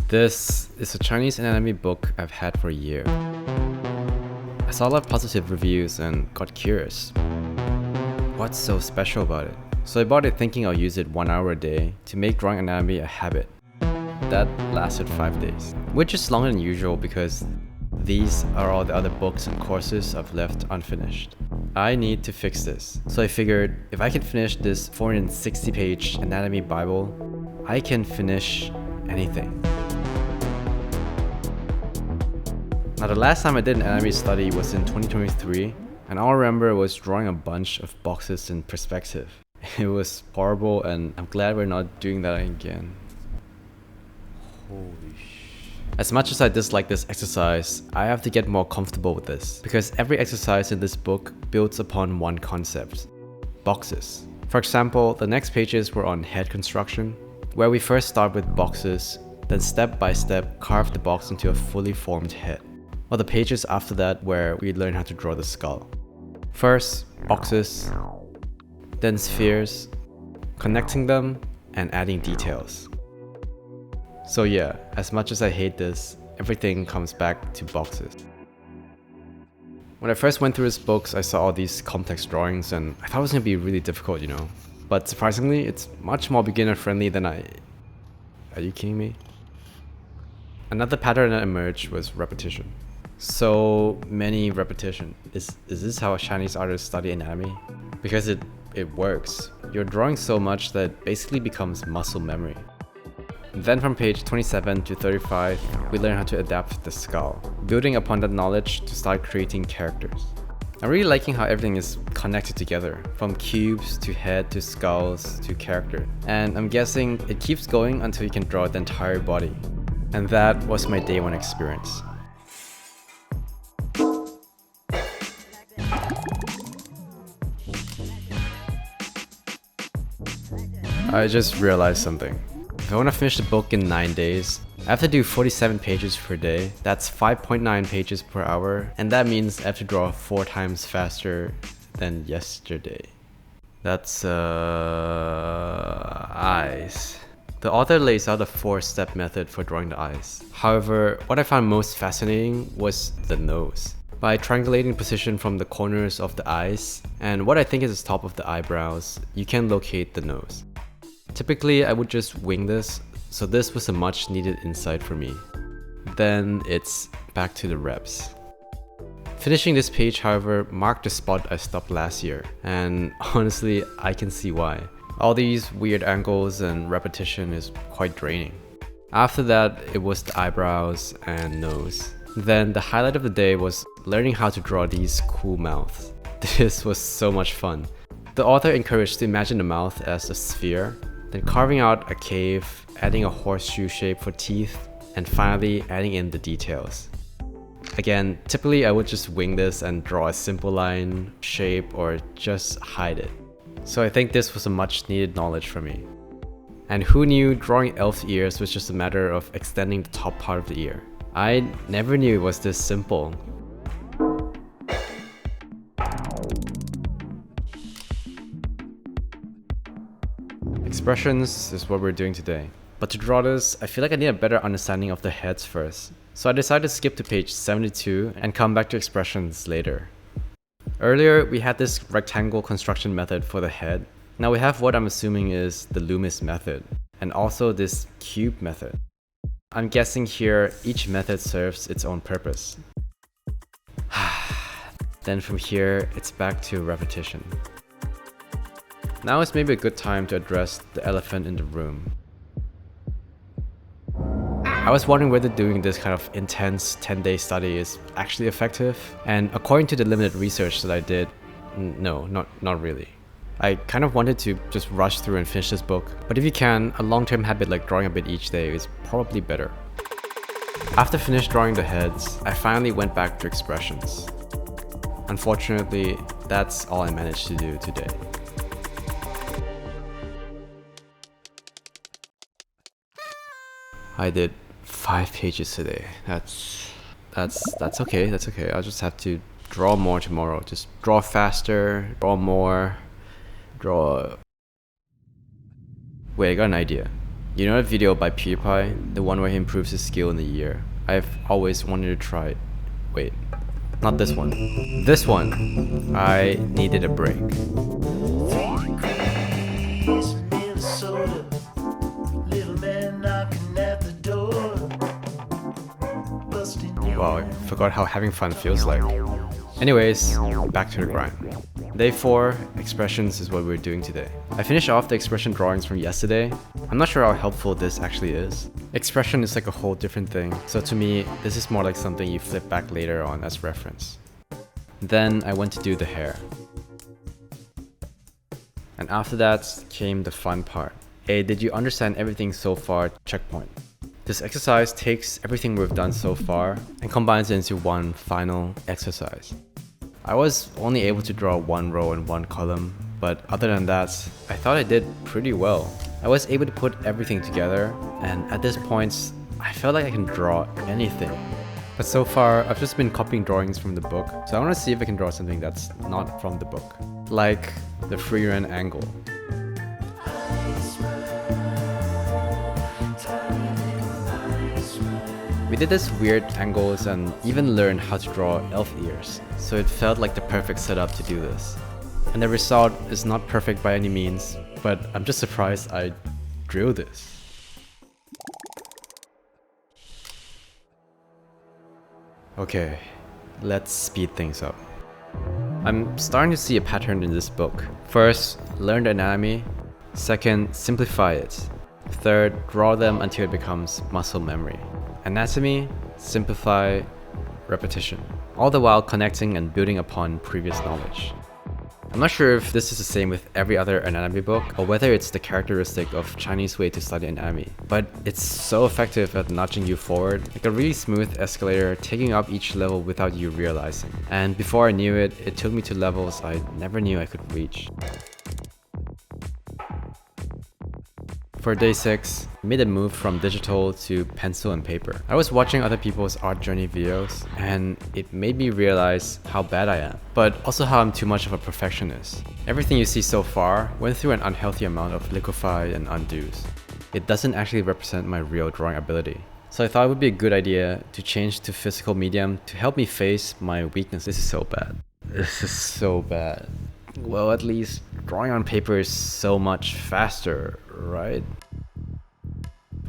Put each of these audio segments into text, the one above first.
This is a Chinese anatomy book I've had for a year. I saw a lot of positive reviews and got curious. What's so special about it? So I bought it thinking I'll use it 1 hour a day to make drawing anatomy a habit. That lasted 5 days, which is longer than usual because these are all the other books and courses I've left unfinished. I need to fix this. So I figured if I can finish this 460-page anatomy Bible, I can finish anything. Now the last time I did an anatomy study was in 2023, and all I remember was drawing a bunch of boxes in perspective. It was horrible, and I'm glad we're not doing that again. Holy shit. As much as I dislike this exercise, I have to get more comfortable with this, because every exercise in this book builds upon one concept: boxes. For example, the next pages were on head construction, where we first start with boxes, then step by step carve the box into a fully formed head. While the pages after that where we learn how to draw the skull. First, boxes, then spheres, connecting them, and adding details. So yeah, as much as I hate this, everything comes back to boxes. When I first went through his books, I saw all these complex drawings and I thought it was going to be really difficult, But surprisingly, it's much more beginner friendly than Are you kidding me? Another pattern that emerged was repetition. So many repetition. Is this how Chinese artists study anatomy? Because it works. You're drawing so much that it basically becomes muscle memory. Then from page 27 to 35, we learn how to adapt the skull, building upon that knowledge to start creating characters. I'm really liking how everything is connected together, from cubes to head to skulls to character. And I'm guessing it keeps going until you can draw the entire body. And that was my day one experience. I just realized something. If I want to finish the book in 9 days, I have to do 47 pages per day. That's 5.9 pages per hour, and that means I have to draw 4 times faster than yesterday. That's eyes. The author lays out a 4-step method for drawing the eyes. However, what I found most fascinating was the nose. By triangulating position from the corners of the eyes and what I think is the top of the eyebrows, you can locate the nose. Typically, I would just wing this, so this was a much needed insight for me. Then it's back to the reps. Finishing this page, however, marked the spot I stopped last year, and honestly, I can see why. All these weird angles and repetition is quite draining. After that, it was the eyebrows and nose. Then the highlight of the day was learning how to draw these cool mouths. This was so much fun. The author encouraged to imagine the mouth as a sphere, then carving out a cave, adding a horseshoe shape for teeth, and finally adding in the details. Again, typically I would just wing this and draw a simple line, shape, or just hide it. So I think this was a much needed knowledge for me. And who knew drawing elf ears was just a matter of extending the top part of the ear? I never knew it was this simple. Expressions is what we're doing today. But to draw this, I feel like I need a better understanding of the heads first. So I decided to skip to page 72 and come back to expressions later. Earlier, we had this rectangle construction method for the head. Now we have what I'm assuming is the Loomis method, and also this cube method. I'm guessing here, each method serves its own purpose. Then from here, it's back to repetition. Now is maybe a good time to address the elephant in the room. I was wondering whether doing this kind of intense 10-day study is actually effective, and according to the limited research that I did, no, not really. I kind of wanted to just rush through and finish this book, but if you can, a long-term habit like drawing a bit each day is probably better. After finished drawing the heads, I finally went back to expressions. Unfortunately, that's all I managed to do today. I did 5 pages today. That's okay, that's okay. I'll just have to draw more tomorrow. Just draw faster, draw more, draw... Wait, I got an idea. You know that video by PewDiePie? The one where he improves his skill in a year? I've always wanted to try it. Wait, not this one. This one! I needed a break. Wow, I forgot how having fun feels like. Anyways, back to the grind. Day 4, expressions is what we're doing today. I finished off the expression drawings from yesterday. I'm not sure how helpful this actually is. Expression is like a whole different thing, so to me, this is more like something you flip back later on as reference. Then I went to do the hair. And after that came the fun part. Hey, did you understand everything so far? Checkpoint. This exercise takes everything we've done so far and combines it into one final exercise. I was only able to draw one row and one column, but other than that, I thought I did pretty well. I was able to put everything together, and at this point, I felt like I can draw anything. But so far, I've just been copying drawings from the book, so I want to see if I can draw something that's not from the book. Like the freehand angle. We did this weird angles and even learned how to draw elf ears, so it felt like the perfect setup to do this. And the result is not perfect by any means, but I'm just surprised I drew this. Okay, let's speed things up. I'm starting to see a pattern in this book. First, learn the anatomy. Second, simplify it. Third, draw them until it becomes muscle memory. Anatomy, simplify, repetition. All the while connecting and building upon previous knowledge. I'm not sure if this is the same with every other anatomy book or whether it's the characteristic of Chinese way to study anatomy, but it's so effective at nudging you forward, like a really smooth escalator taking up each level without you realizing. And before I knew it, it took me to levels I never knew I could reach. For day 6, I made a move from digital to pencil and paper. I was watching other people's art journey videos and it made me realize how bad I am, but also how I'm too much of a perfectionist. Everything you see so far went through an unhealthy amount of liquefy and undos. It doesn't actually represent my real drawing ability. So I thought it would be a good idea to change to physical medium to help me face my weakness. This is so bad. This is so bad. Well, at least drawing on paper is so much faster, right?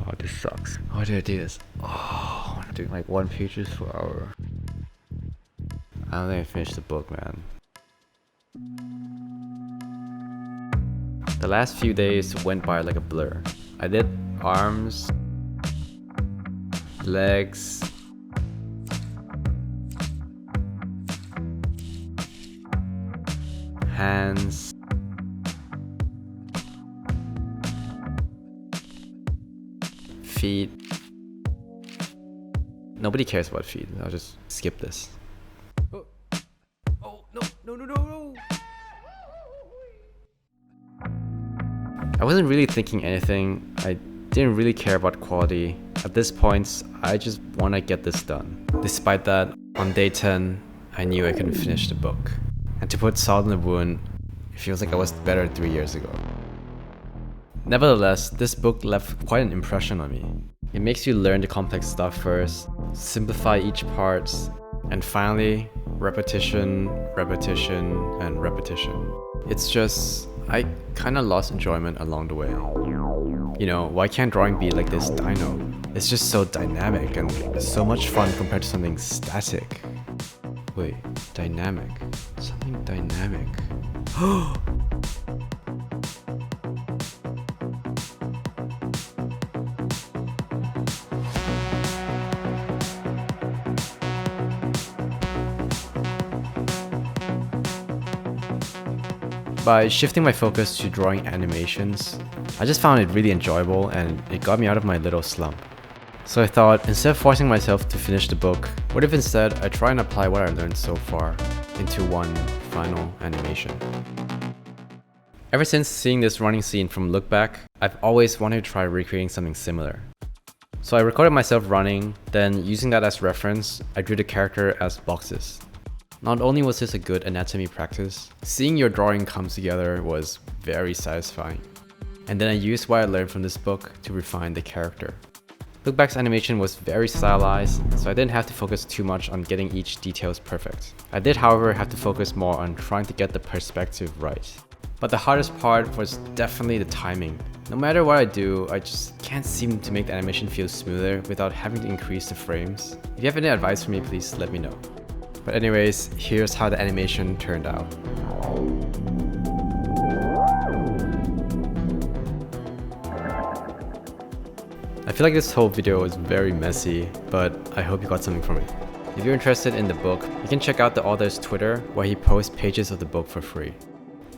Oh, this sucks. Why did I do this? Oh, I'm doing like 1 page per hour. I don't think I finished the book, man. The last few days went by like a blur. I did arms, legs, hands, feet. Nobody cares about feet. I'll just skip this. Oh, no. I wasn't really thinking anything. I didn't really care about quality. At this point, I just want to get this done. Despite that, on day 10, I knew I couldn't finish the book. And to put salt in the wound, it feels like I was better 3 years ago. Nevertheless, this book left quite an impression on me. It makes you learn the complex stuff first, simplify each part, and finally, repetition, and repetition. It's just, I kinda lost enjoyment along the way. You know, why can't drawing be like this dino? It's just so dynamic and so much fun compared to something static. Wait, dynamic? Something dynamic. By shifting my focus to drawing animations, I just found it really enjoyable and it got me out of my little slump. So I thought, instead of forcing myself to finish the book, what if instead I try and apply what I learned so far into one final animation? Ever since seeing this running scene from Look Back, I've always wanted to try recreating something similar. So I recorded myself running, then using that as reference, I drew the character as boxes. Not only was this a good anatomy practice, seeing your drawing come together was very satisfying. and then I used what I learned from this book to refine the character. Look Back's animation was very stylized, so I didn't have to focus too much on getting each details perfect. I did, however, have to focus more on trying to get the perspective right. But the hardest part was definitely the timing. No matter what I do, I just can't seem to make the animation feel smoother without having to increase the frames. If you have any advice for me, please let me know. But anyways, here's how the animation turned out. I feel like this whole video was very messy, but I hope you got something from it. If you're interested in the book, you can check out the author's Twitter where he posts pages of the book for free.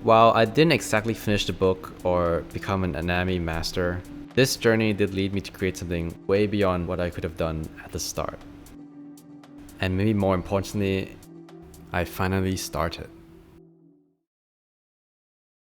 While I didn't exactly finish the book or become an anatomy master, this journey did lead me to create something way beyond what I could have done at the start. And maybe more importantly, I finally started.